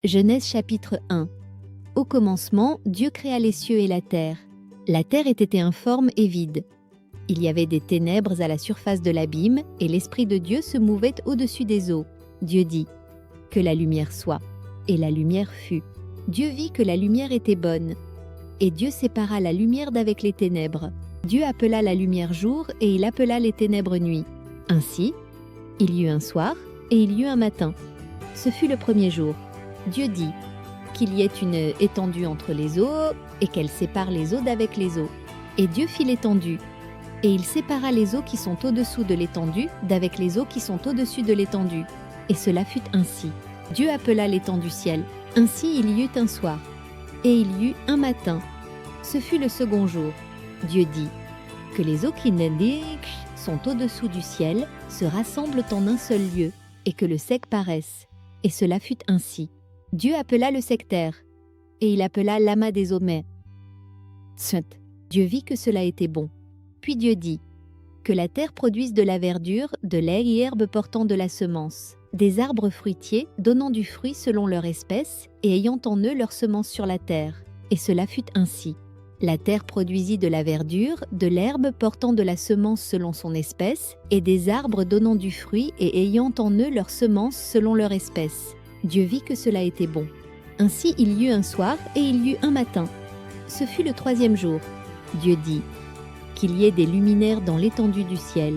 Genèse chapitre 1. Au commencement, Dieu créa les cieux et la terre. La terre était informe et vide. Il y avait des ténèbres à la surface de l'abîme, et l'Esprit de Dieu se mouvait au-dessus des eaux. Dieu dit : « Que la lumière soit. » Et la lumière fut. Dieu vit que la lumière était bonne. Et Dieu sépara la lumière d'avec les ténèbres. Dieu appela la lumière jour, et il appela les ténèbres nuit. Ainsi, il y eut un soir, et il y eut un matin. Ce fut le premier jour. Dieu dit : « Qu'il y ait une étendue entre les eaux, et qu'elle sépare les eaux d'avec les eaux. » Et Dieu fit l'étendue. Et il sépara les eaux qui sont au-dessous de l'étendue d'avec les eaux qui sont au-dessus de l'étendue. Et cela fut ainsi. Dieu appela l'étendue ciel. Ainsi il y eut un soir. Et il y eut un matin. Ce fut le second jour. Dieu dit : « Que les eaux qui sont au-dessous du ciel se rassemblent en un seul lieu, et que le sec paraisse. » Et cela fut ainsi. Dieu appela le sectaire, et il appela l'amas des eaux mais. Dieu vit que cela était bon. Puis Dieu dit : « Que la terre produise de la verdure, de l'herbe et herbe portant de la semence, des arbres fruitiers donnant du fruit selon leur espèce, et ayant en eux leur semence sur la terre. » Et cela fut ainsi. La terre produisit de la verdure, de l'herbe portant de la semence selon son espèce, et des arbres donnant du fruit et ayant en eux leur semence selon leur espèce. Dieu vit que cela était bon. Ainsi il y eut un soir et il y eut un matin. Ce fut le troisième jour. Dieu dit : « Qu'il y ait des luminaires dans l'étendue du ciel,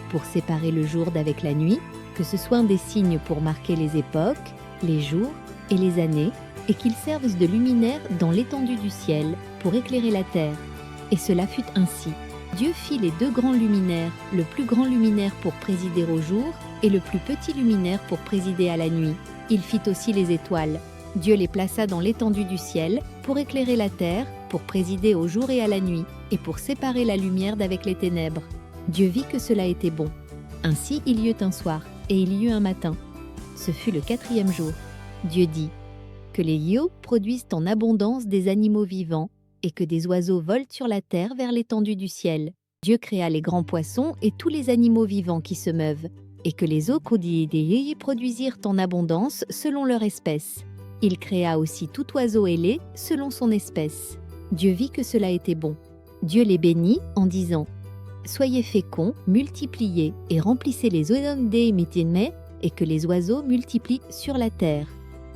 pour séparer le jour d'avec la nuit, que ce soit des signes pour marquer les époques, les jours et les années, et qu'ils servent de luminaires dans l'étendue du ciel, pour éclairer la terre. » Et cela fut ainsi. Dieu fit les deux grands luminaires, le plus grand luminaire pour présider au jour, et le plus petit luminaire pour présider à la nuit. Il fit aussi les étoiles. Dieu les plaça dans l'étendue du ciel, pour éclairer la terre, pour présider au jour et à la nuit, et pour séparer la lumière d'avec les ténèbres. Dieu vit que cela était bon. Ainsi il y eut un soir, et il y eut un matin. Ce fut le quatrième jour. Dieu dit : « Que les yeux produisent en abondance des animaux vivants, et que des oiseaux volent sur la terre vers l'étendue du ciel. » Dieu créa les grands poissons et tous les animaux vivants qui se meuvent, et que les eaux produisirent en abondance selon leur espèce. Il créa aussi tout oiseau ailé selon son espèce. Dieu vit que cela était bon. Dieu les bénit en disant : « Soyez féconds, multipliez et remplissez les eaux des métiers, et que les oiseaux multiplient sur la terre. »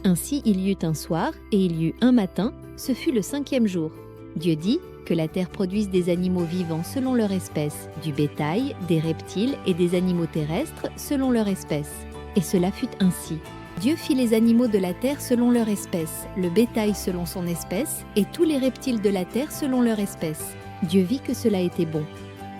Ainsi il y eut un soir et il y eut un matin, ce fut le cinquième jour. Dieu dit : « Que la terre produise des animaux vivants selon leur espèce, du bétail, des reptiles et des animaux terrestres selon leur espèce. » Et cela fut ainsi. Dieu fit les animaux de la terre selon leur espèce, le bétail selon son espèce, et tous les reptiles de la terre selon leur espèce. Dieu vit que cela était bon.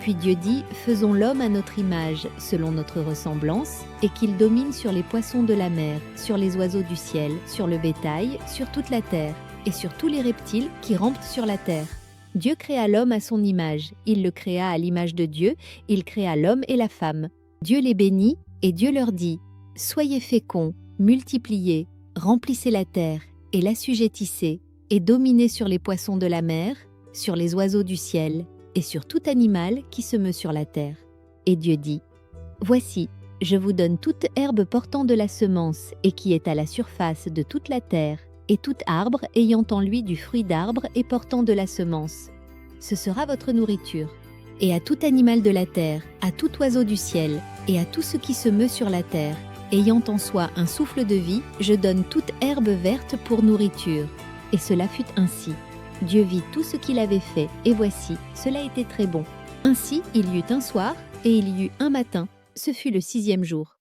Puis Dieu dit : « Faisons l'homme à notre image, selon notre ressemblance, et qu'il domine sur les poissons de la mer, sur les oiseaux du ciel, sur le bétail, sur toute la terre, et sur tous les reptiles qui rampent sur la terre. » Dieu créa l'homme à son image, il le créa à l'image de Dieu, il créa l'homme et la femme. Dieu les bénit, et Dieu leur dit : « Soyez féconds, multipliez, remplissez la terre, et l'assujettissez, et dominez sur les poissons de la mer, sur les oiseaux du ciel, et sur tout animal qui se meut sur la terre. » Et Dieu dit : « Voici, je vous donne toute herbe portant de la semence, et qui est à la surface de toute la terre, et tout arbre ayant en lui du fruit d'arbre et portant de la semence. Ce sera votre nourriture. Et à tout animal de la terre, à tout oiseau du ciel, et à tout ce qui se meut sur la terre, ayant en soi un souffle de vie, je donne toute herbe verte pour nourriture. » Et cela fut ainsi. Dieu vit tout ce qu'il avait fait, et voici, cela était très bon. Ainsi il y eut un soir, et il y eut un matin. Ce fut le sixième jour.